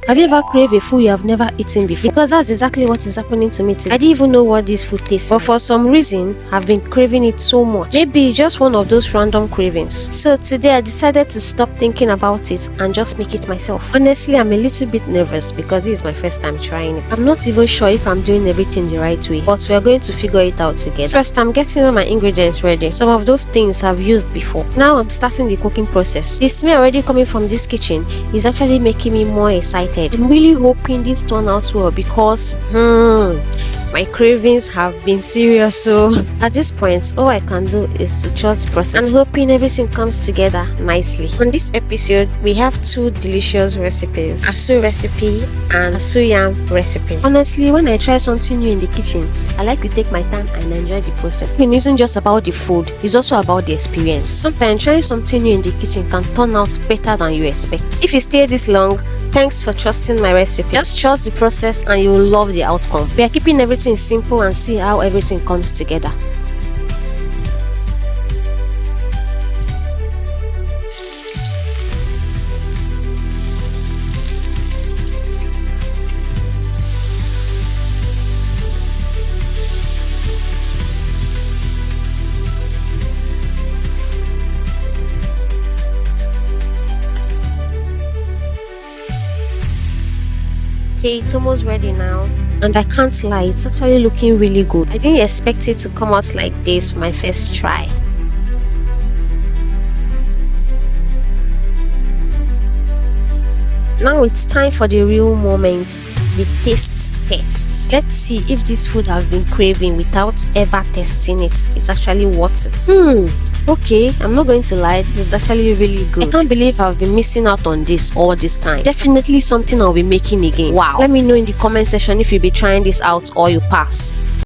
Have you ever craved a food you have never eaten before? Because that's exactly what is happening to me today. I didn't even know what this food tastes like, but for some reason, I've been craving it so much. Maybe it's just one of those random cravings. So today I decided to stop thinking about it and just make it myself. Honestly, I'm a little bit nervous because this is my first time trying it. I'm not even sure if I'm doing everything the right way, but we're going to figure it out together. First, I'm getting all my ingredients ready. Some of those things I've used before. Now I'm starting the cooking process. The smell already coming from this kitchen is actually making me more excited. I'm really hoping this turn out well because my cravings have been serious, so at this point all I can do is to trust the process and hoping everything comes together nicely. On this episode we have two delicious recipes, Asun recipe and Asun yam recipe. Honestly, when I try something new in the kitchen, I like to take my time and enjoy the process. It isn't just about the food, it's also about the experience. Sometimes trying something new in the kitchen can turn out better than you expect. If you stay this long, thanks for trusting my recipe. Just trust the process and you will love the outcome. We are keeping everything simple and see how everything comes together. Okay, it's almost ready now, and I can't lie, it's actually looking really good. I didn't expect it to come out like this for my first try. Now it's time for the real moment, the taste test. Let's see if this food I've been craving without ever testing it is actually worth it. Okay, I'm not going to lie, this is actually really good. I can't believe I've been missing out on this all this time. Definitely something I'll be making again. Wow. Let me know in the comment section if you'll be trying this out or you pass.